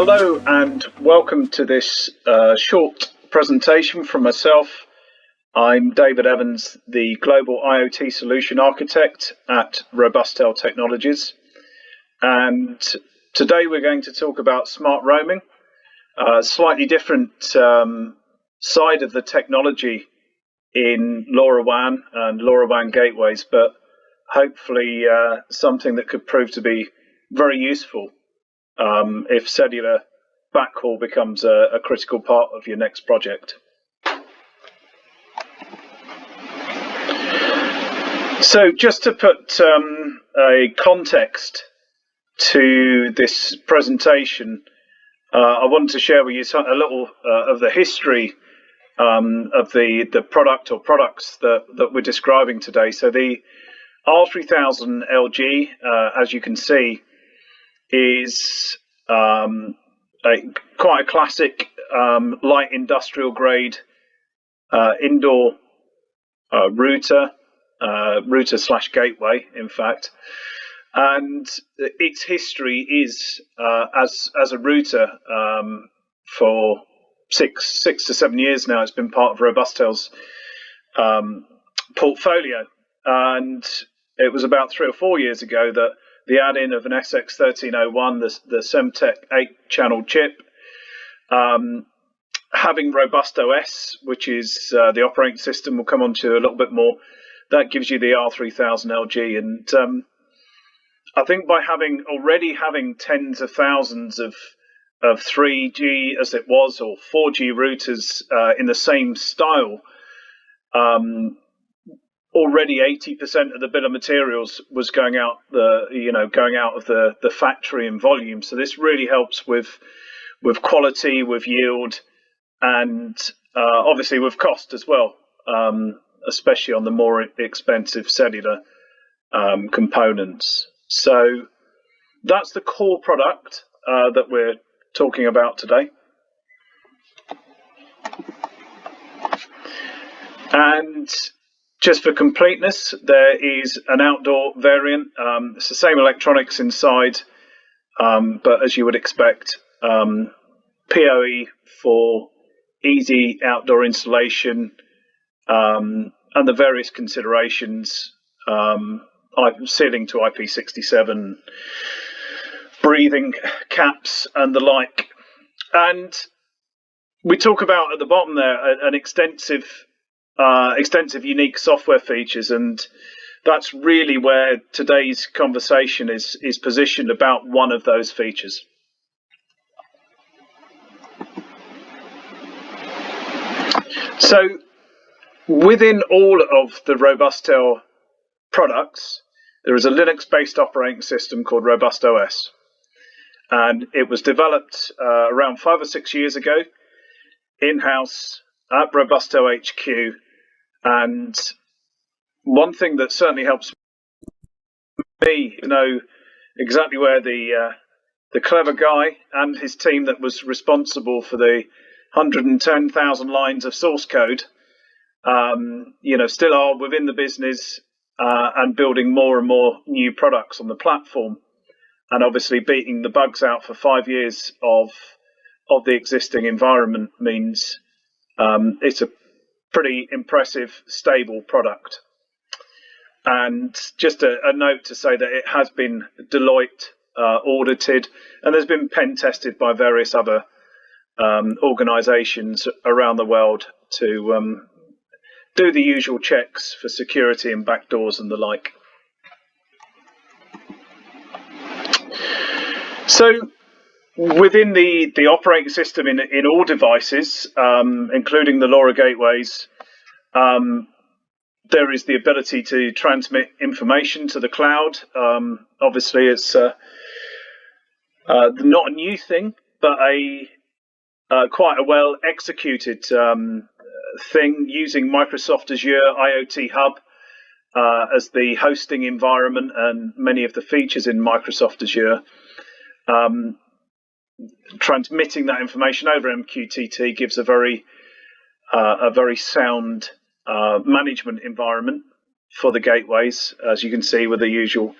Hello and welcome to this short presentation from myself. I'm David Evans, the Global IoT Solution Architect at Robustel Technologies. And today we're going to talk about smart roaming, a slightly different side of the technology in LoRaWAN and LoRaWAN gateways, but hopefully something that could prove to be very useful if cellular backhaul becomes a critical part of your next project. So just to put a context to this presentation, I wanted to share with you a little of the history of the product or products that we're describing today. So the R3000 LG, as you can see, is quite a classic light industrial grade indoor router slash gateway, in fact. And its history is as a router for six to 7 years now. It's been part of Robustel's portfolio, and it was about 3 or 4 years ago that the add-in of an SX1301, the Semtech 8-channel chip, having RobustOS, which is the operating system we'll come on to a little bit more, that gives you the R3000 LG. And I think by already having tens of thousands of 3G as it was, or 4G routers in the same style, already 80% of the bill of materials was going out of the factory in volume. So this really helps with quality, with yield, and obviously with cost as well, especially on the more expensive cellular components. So that's the core product that we're talking about today. And just for completeness, there is an outdoor variant. It's the same electronics inside, but as you would expect, PoE for easy outdoor installation, and the various considerations, sealing to IP67, breathing caps and the like. And we talk about at the bottom there an extensive unique software features, and that's really where today's conversation is positioned, about one of those features. So within all of the Robustel products, there is a Linux-based operating system called RobustOS, and it was developed around 5 or 6 years ago in-house at Robustel HQ. And one thing that certainly helps me know exactly where the clever guy and his team that was responsible for the 110,000 lines of source code, still are within the business and building more and more new products on the platform, and obviously beating the bugs out for 5 years of the existing environment means it's a pretty impressive, stable product. And just a note to say that it has been Deloitte audited, and there's been pen tested by various other organizations around the world to do the usual checks for security and backdoors and the like. So within the operating system in all devices, including the LoRa gateways, there is the ability to transmit information to the cloud. Obviously, it's not a new thing, but quite a well executed thing, using Microsoft Azure IoT Hub as the hosting environment, and many of the features in Microsoft Azure. Transmitting that information over MQTT gives a very sound management environment for the gateways, as you can see with the usual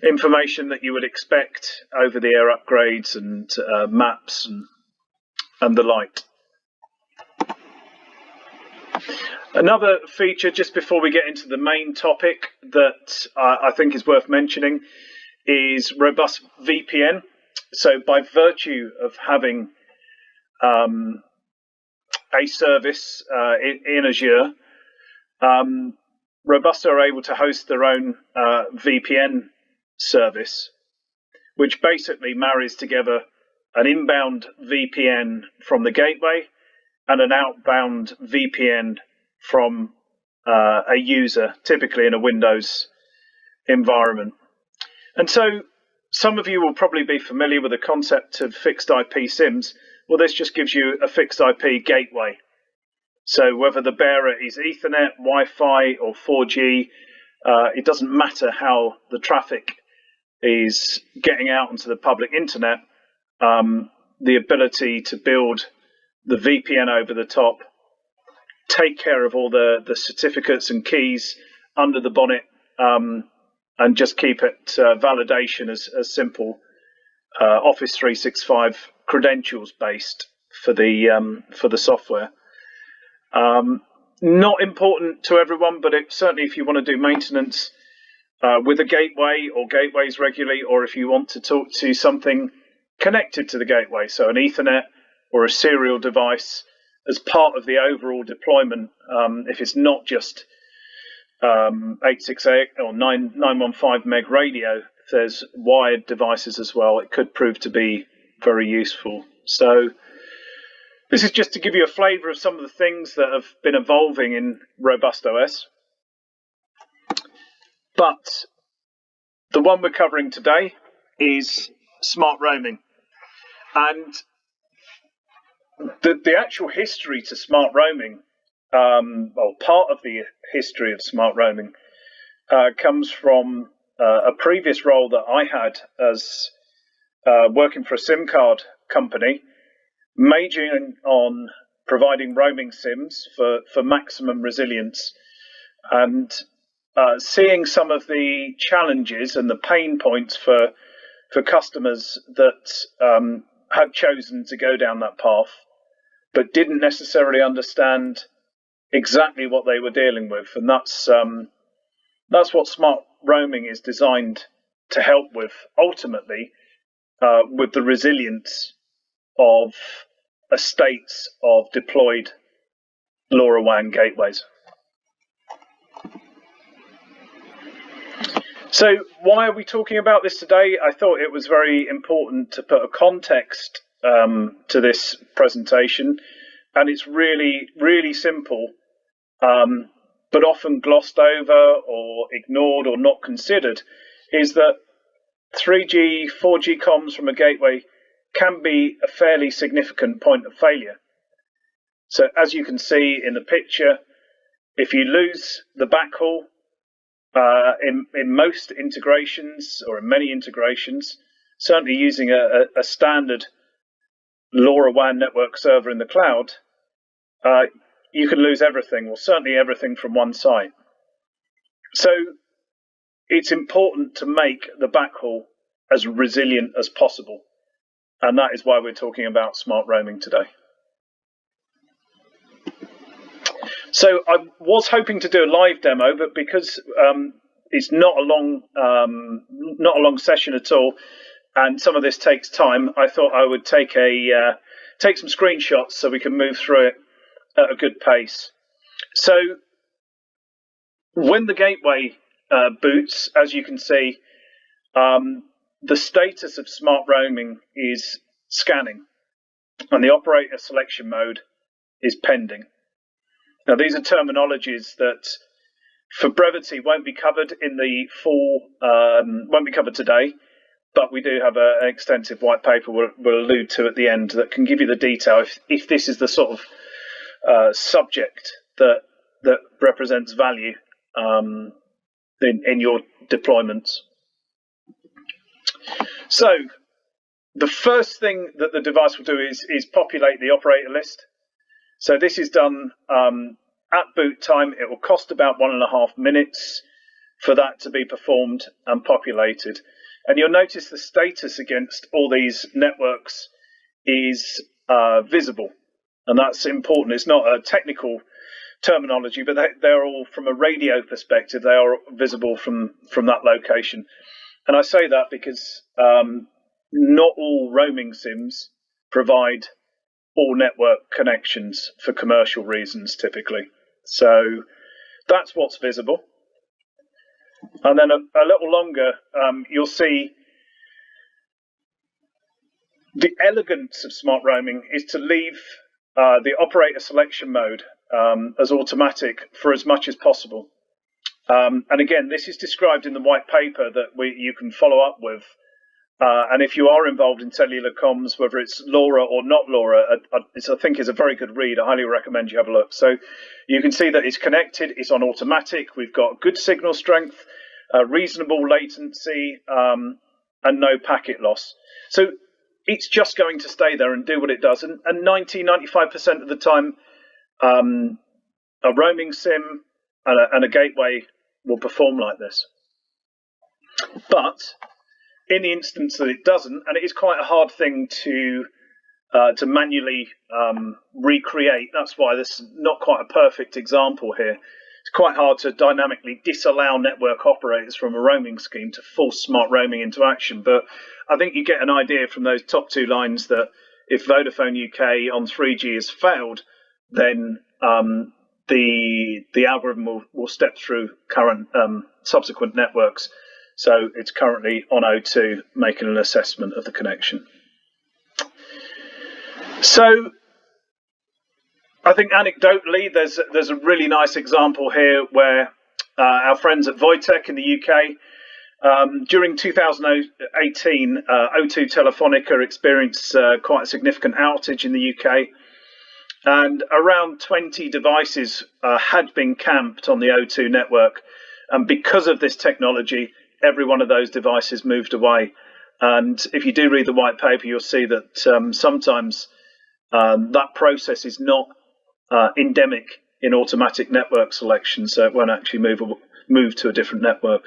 information that you would expect, over-the-air upgrades and maps and the like. Another feature, just before we get into the main topic, that I think is worth mentioning is robust VPN. So by virtue of having a service in Azure, Robustel are able to host their own VPN service, which basically marries together an inbound VPN from the gateway and an outbound VPN from a user, typically in a Windows environment. And so some of you will probably be familiar with the concept of fixed IP SIMs. Well, this just gives you a fixed IP gateway. So whether the bearer is Ethernet, Wi-Fi or 4G, it doesn't matter how the traffic is getting out into the public internet, the ability to build the VPN over the top, take care of all the certificates and keys under the bonnet, and just keep it validation as simple Office 365 credentials based for the software. Not important to everyone, but certainly if you want to do maintenance with a gateway or gateways regularly, or if you want to talk to something connected to the gateway, so an Ethernet or a serial device as part of the overall deployment, if it's not just 868 or 915 meg radio, if there's wired devices as well, it could prove to be very useful. So this is just to give you a flavour of some of the things that have been evolving in RobustOS. But the one we're covering today is smart roaming. And the actual history to smart roaming, well, part of the history of smart roaming comes from a previous role that I had as working for a SIM card company, majoring on providing roaming SIMs for maximum resilience, and seeing some of the challenges and the pain points for customers that had chosen to go down that path, but didn't necessarily understand exactly what they were dealing with. And that's what smart roaming is designed to help with, ultimately, with the resilience of estates of deployed LoRaWAN gateways. So why are we talking about this today? I thought it was very important to put a context to this presentation, and it's really, really simple, but often glossed over or ignored or not considered, is that 3G, 4G comms from a gateway can be a fairly significant point of failure. So as you can see in the picture, if you lose the backhaul, in most integrations, or in many integrations, certainly using a standard LoRaWAN network server in the cloud, you can lose everything, or certainly everything from one site. So it's important to make the backhaul as resilient as possible. And that is why we're talking about smart roaming today. So I was hoping to do a live demo, but because it's not a long session at all, and some of this takes time, I thought I would take some screenshots so we can move through it at a good pace. So when the gateway boots, as you can see, the status of smart roaming is scanning, and the operator selection mode is pending. Now, these are terminologies that, for brevity, won't be covered in the full, won't be covered today, but we do have an extensive white paper we'll allude to at the end that can give you the detail if this is the sort of subject that represents value in your deployments. So the first thing that the device will do is populate the operator list. So this is done at boot time. It will cost about 1.5 minutes. for that to be performed and populated. And you'll notice the status against all these networks is visible. And that's important. It's not a technical terminology, but they're all, from a radio perspective, they are visible from that location. And I say that because not all roaming SIMs provide all network connections for commercial reasons, typically. So that's what's visible. And then a little longer, you'll see the elegance of smart roaming is to leave the operator selection mode as automatic for as much as possible. And again, this is described in the white paper that you can follow up with. And if you are involved in cellular comms, whether it's LoRa or not LoRa, I think is a very good read. I highly recommend you have a look. So you can see that it's connected, it's on automatic, we've got good signal strength, reasonable latency, and no packet loss. So it's just going to stay there and do what it does. And 95% of the time, a roaming SIM and a gateway will perform like this. But in the instance that it doesn't, and it is quite a hard thing to manually recreate, that's why this is not quite a perfect example here. It's quite hard to dynamically disallow network operators from a roaming scheme to force smart roaming into action. But I think you get an idea from those top two lines that if Vodafone UK on 3G has failed, then the algorithm will step through current subsequent networks. So it's currently on O2 making an assessment of the connection. So I think anecdotally, there's a really nice example here where our friends at Voitech in the UK, during 2018, O2 Telefonica experienced quite a significant outage in the UK, and around 20 devices had been camped on the O2 network. And because of this technology, every one of those devices moved away. And if you do read the white paper, you'll see that sometimes that process is not endemic in automatic network selection, so it won't actually move to a different network.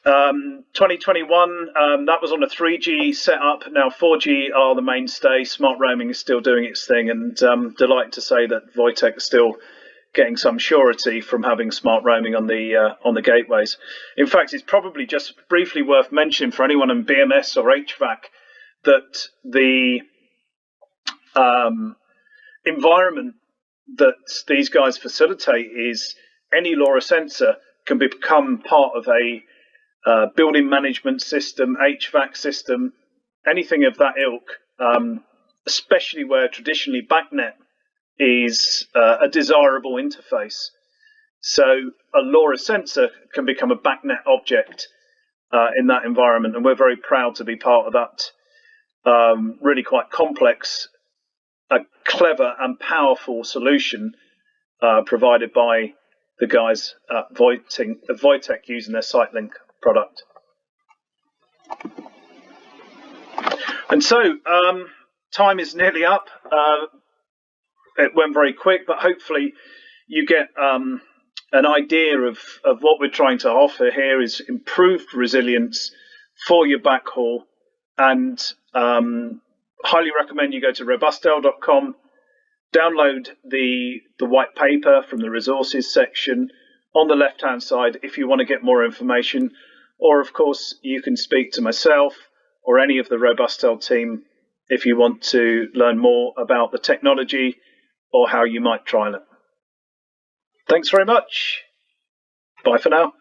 2021, that was on a 3G setup. Now 4G are the mainstay. Smart roaming is still doing its thing, and delighted to say that Voitech is still getting some surety from having smart roaming on the gateways. In fact, it's probably just briefly worth mentioning for anyone in BMS or HVAC that the environment that these guys facilitate is any LoRa sensor can become part of a building management system, HVAC system, anything of that ilk, especially where traditionally BACnet is a desirable interface. So a LoRa sensor can become a BACnet object in that environment, and we're very proud to be part of that really quite complex, clever and powerful solution provided by the guys at Voitech using their SiteLink product. And so time is nearly up. It went very quick, but hopefully you get an idea of what we're trying to offer here is improved resilience for your backhaul, and highly recommend you go to robustel.com, download the white paper from the resources section on the left hand side if you want to get more information, or of course you can speak to myself or any of the Robustel team if you want to learn more about the technology or how you might trial it. Thanks very much. Bye for now.